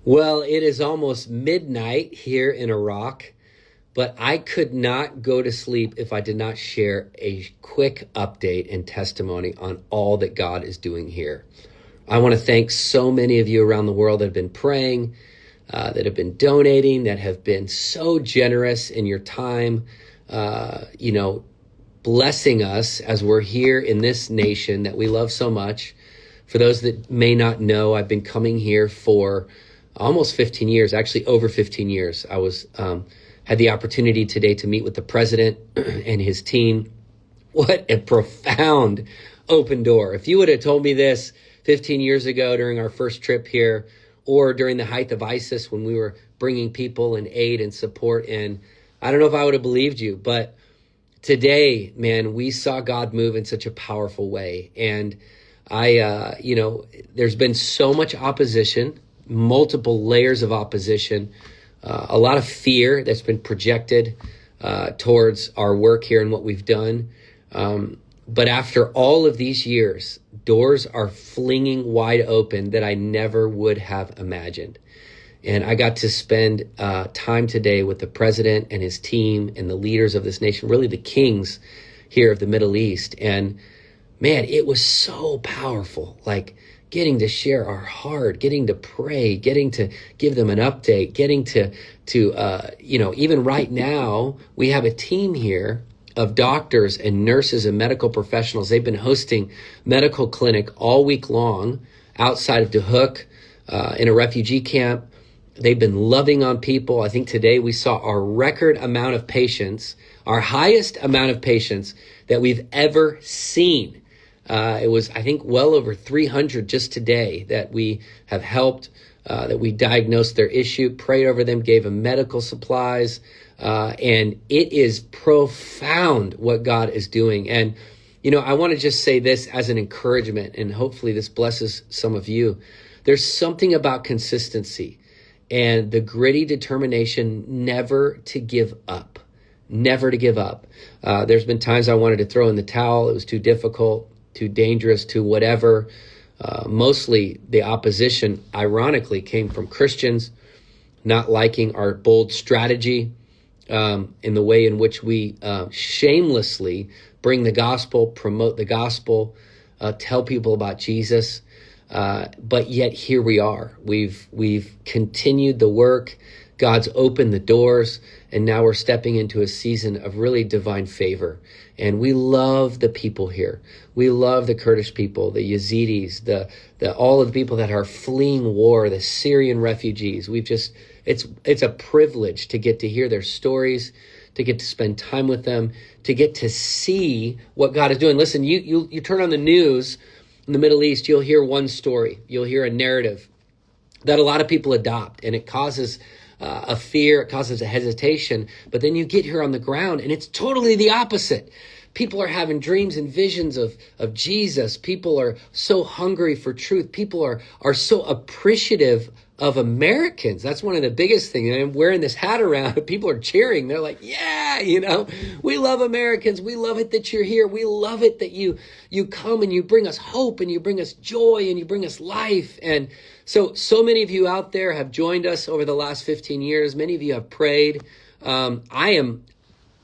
Well, it is almost midnight here in Iraq, but I could not go to sleep if I did not share a quick update and testimony on all that God is doing here. I want to thank so many of you around the world that have been praying, that have been donating, that have been so generous in your time, blessing us as we're here in this nation that we love so much. For those that may not know, I've been coming here for almost 15 years, actually over 15 years. I had the opportunity today to meet with the president and his team. What a profound open door. If you would have told me this 15 years ago during our first trip here, or during the height of ISIS when we were bringing people and aid and support in, I don't know if I would have believed you, but today, man, we saw God move in such a powerful way. And there's been so much opposition, multiple layers of opposition, a lot of fear that's been projected towards our work here and what we've done. But after all of these years, doors are flinging wide open that I never would have imagined. And I got to spend time today with the president and his team and the leaders of this nation, really the kings here of the Middle East. And man, it was so powerful, like getting to share our heart, getting to pray, getting to give them an update, getting to even right now, we have a team here of doctors and nurses and medical professionals. They've been hosting medical clinic all week long outside of Duhok in a refugee camp. They've been loving on people. I think today we saw our record amount of patients, our highest amount of patients that we've ever seen. It was, I think, well over 300 just today that we have helped, that we diagnosed their issue, prayed over them, gave them medical supplies. And it is profound what God is doing. And, I want to just say this as an encouragement, and hopefully this blesses some of you. There's something about consistency and the gritty determination never to give up, never to give up. There's been times I wanted to throw in the towel. It was too difficult, too dangerous, too whatever. Mostly the opposition, ironically, came from Christians not liking our bold strategy, in the way in which we shamelessly bring the gospel, promote the gospel, tell people about Jesus. But yet here we are. We've continued the work. God's opened the doors, and now we're stepping into a season of really divine favor. And we love the people here. We love the Kurdish people, the Yazidis, the all of the people that are fleeing war, the Syrian refugees. It's a privilege to get to hear their stories, to get to spend time with them, to get to see what God is doing. Listen, you turn on the news in the Middle East, you'll hear one story. You'll hear a narrative that a lot of people adopt, and it causes a fear, it causes a hesitation. But then you get here on the ground, and it's totally the opposite. People are having dreams and visions of Jesus. People are so hungry for truth. People are so appreciative of Americans. That's one of the biggest things. And I'm wearing this hat around. People are cheering. They're like, yeah, we love Americans. We love it that you're here. We love it that you come and you bring us hope and you bring us joy and you bring us life. And so many of you out there have joined us over the last 15 years. Many of you have prayed. I am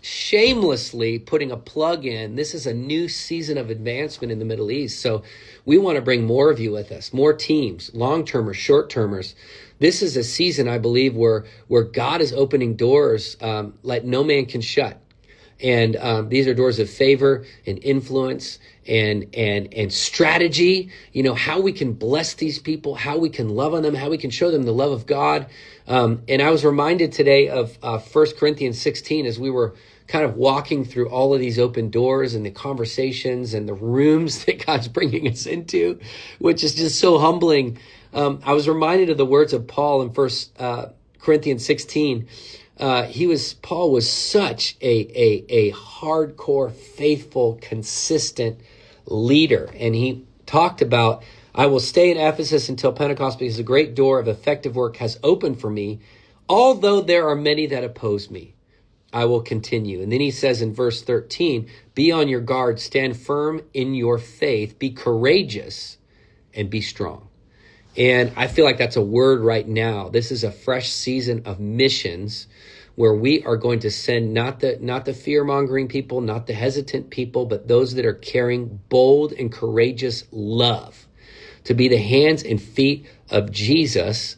shamelessly putting a plug in. This is a new season of advancement in the Middle East. So we want to bring more of you with us, more teams, long-termers, short-termers. This is a season, I believe, where God is opening doors like no man can shut. And these are doors of favor and influence and strategy, how we can bless these people, how we can love on them, how we can show them the love of God. And I was reminded today of 1 Corinthians 16 as we were kind of walking through all of these open doors and the conversations and the rooms that God's bringing us into, which is just so humbling. I was reminded of the words of Paul in 1 Corinthians 16. Paul was such a hardcore, faithful, consistent leader. And he talked about, I will stay in Ephesus until Pentecost because the great door of effective work has opened for me. Although there are many that oppose me, I will continue. And then he says in verse 13, be on your guard, stand firm in your faith, be courageous and be strong. And I feel like that's a word right now. This is a fresh season of missions where we are going to send not the fear-mongering people, not the hesitant people, but those that are carrying bold and courageous love to be the hands and feet of Jesus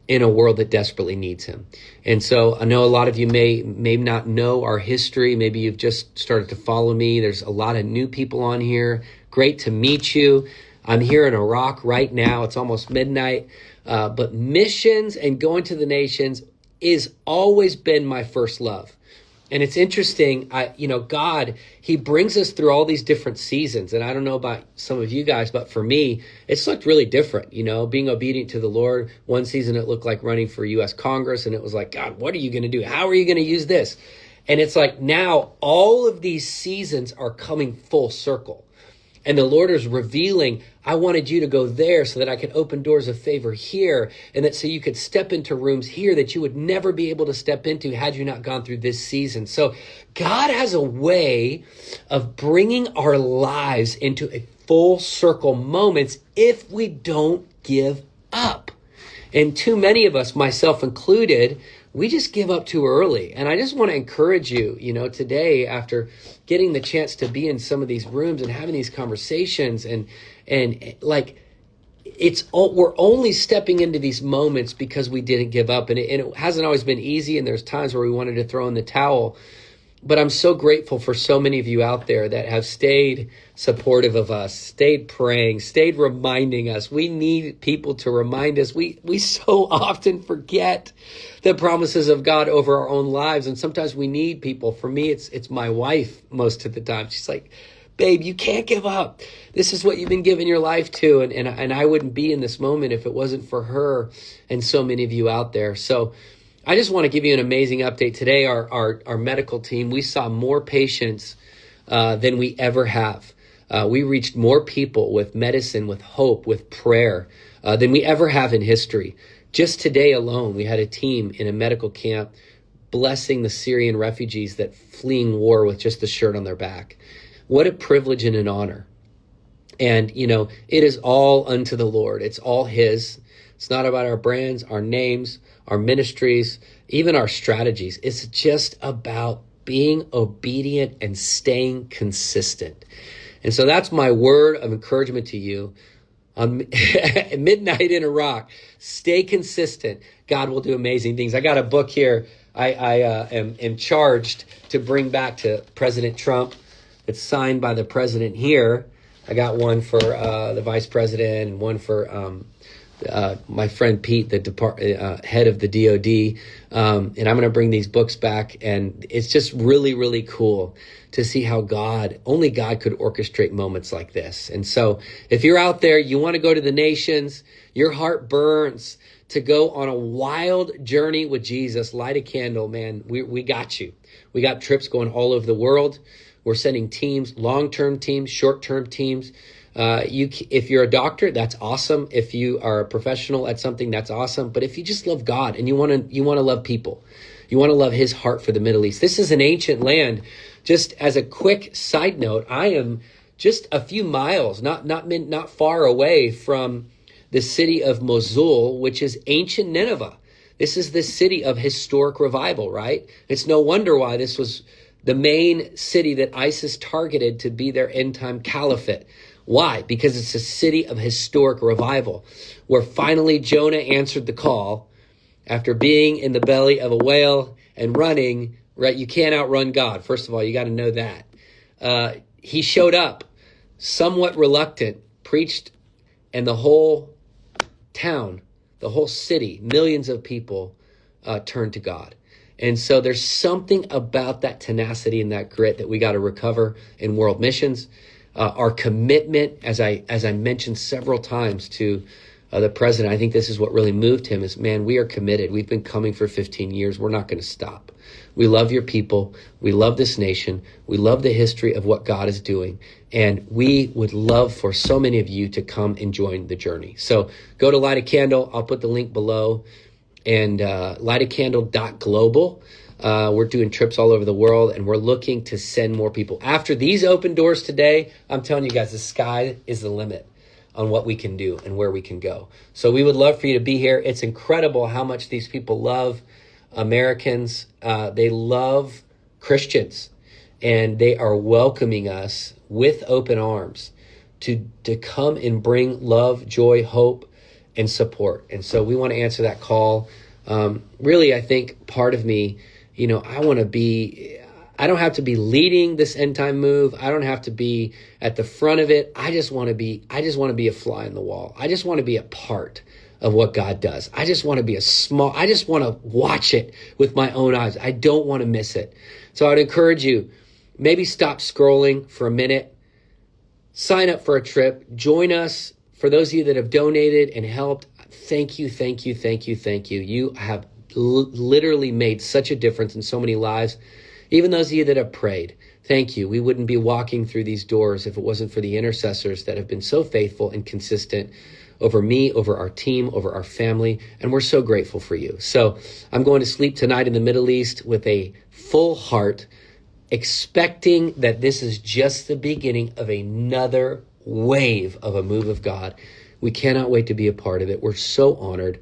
in a world that desperately needs him. And so I know a lot of you may not know our history. Maybe you've just started to follow me. There's a lot of new people on here. Great to meet you. I'm here in Iraq right now. It's almost midnight. But missions and going to the nations is always been my first love. And it's interesting, God, he brings us through all these different seasons. And I don't know about some of you guys, but for me, it's looked really different, being obedient to the Lord. One season, it looked like running for U.S. Congress. And it was like, God, what are you going to do? How are you going to use this? And it's like now all of these seasons are coming full circle. And the Lord is revealing, I wanted you to go there so that I could open doors of favor here, and that so you could step into rooms here that you would never be able to step into had you not gone through this season. So God has a way of bringing our lives into a full circle moments if we don't give up. And too many of us, myself included, we just give up too early. And I just want to encourage you, today, after getting the chance to be in some of these rooms and having these conversations, and like, we're only stepping into these moments because we didn't give up. And it hasn't always been easy. And there's times where we wanted to throw in the towel. But I'm so grateful for so many of you out there that have stayed supportive of us, stayed praying, stayed reminding us. We need people to remind us. We so often forget the promises of God over our own lives. And sometimes we need people. For me, it's my wife most of the time. She's like, babe, you can't give up. This is what you've been giving your life to. And I wouldn't be in this moment if it wasn't for her and so many of you out there. So I just want to give you an amazing update today. Our medical team, we saw more patients than we ever have. We reached more people with medicine, with hope, with prayer than we ever have in history. Just today alone, we had a team in a medical camp blessing the Syrian refugees that fleeing war with just the shirt on their back. What a privilege and an honor. And, it is all unto the Lord. It's all his. It's not about our brands, our names, our ministries, even our strategies. It's just about being obedient and staying consistent. And so that's my word of encouragement to you. On midnight in Iraq, stay consistent. God will do amazing things. I got a book here I am charged to bring back to President Trump. It's signed by the president here. I got one for the vice president and one for my friend Pete, the head of the DOD. And I'm going to bring these books back. And it's just really, really cool to see how only God could orchestrate moments like this. And so if you're out there, you want to go to the nations, your heart burns to go on a wild journey with Jesus, light a candle, man. We got you. We got trips going all over the world. We're sending teams, long-term teams, short-term teams. If you're a doctor, that's awesome. If you are a professional at something, that's awesome. But if you just love God and you want to love people, you want to love his heart for the Middle East. This is an ancient land. Just as a quick side note, I am just a few miles, not far away from the city of Mosul, which is ancient Nineveh. This is the city of historic revival, right? It's no wonder why this was the main city that ISIS targeted to be their end-time caliphate. Why? Because it's a city of historic revival, where finally Jonah answered the call after being in the belly of a whale and running, right? You can't outrun God. First of all, you got to know that. He showed up, somewhat reluctant, preached, and the whole town, the whole city, millions of people turned to God. And so there's something about that tenacity and that grit that we got to recover in world missions. Our commitment, as I mentioned several times to the president, I think this is what really moved him is, man, we are committed. We've been coming for 15 years. We're not going to stop. We love your people. We love this nation. We love the history of what God is doing. And we would love for so many of you to come and join the journey. So go to Light a Candle. I'll put the link below. And lightacandle.global. We're doing trips all over the world, and we're looking to send more people. After these open doors today, I'm telling you guys, the sky is the limit. on what we can do and where we can go. So we would love for you to be here. It's incredible how much these people love Americans. They love Christians, and they are welcoming us with open arms to come and bring love, joy, hope, and support. And so we want to answer that call. Really, I think part of me, I don't have to be leading this end time move. I don't have to be at the front of it. I just want to be a fly in the wall. I just want to be a part of what God does. I just want to be I just want to watch it with my own eyes. I don't want to miss it. So I'd encourage you, maybe stop scrolling for a minute, sign up for a trip, join us. For those of you that have donated and helped, thank you, thank you, thank you, thank you. You have literally made such a difference in so many lives. Even those of you that have prayed, thank you. We wouldn't be walking through these doors if it wasn't for the intercessors that have been so faithful and consistent over me, over our team, over our family, and we're so grateful for you. So I'm going to sleep tonight in the Middle East with a full heart, expecting that this is just the beginning of another wave of a move of God. We cannot wait to be a part of it. We're so honored.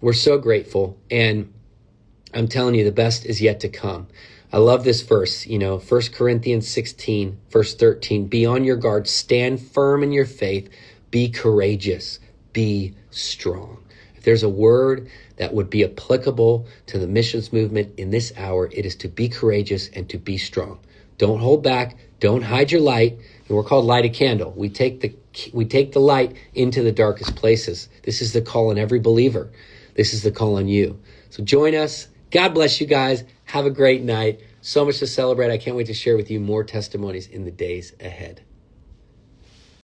We're so grateful. And I'm telling you, the best is yet to come. I love this verse, 1 Corinthians 16, verse 13. Be on your guard, stand firm in your faith, be courageous, be strong. If there's a word that would be applicable to the missions movement in this hour, it is to be courageous and to be strong. Don't hold back. Don't hide your light. And we're called light a candle. We take the light into the darkest places. This is the call on every believer. This is the call on you. So join us. God bless you guys. Have a great night. So much to celebrate. I can't wait to share with you more testimonies in the days ahead.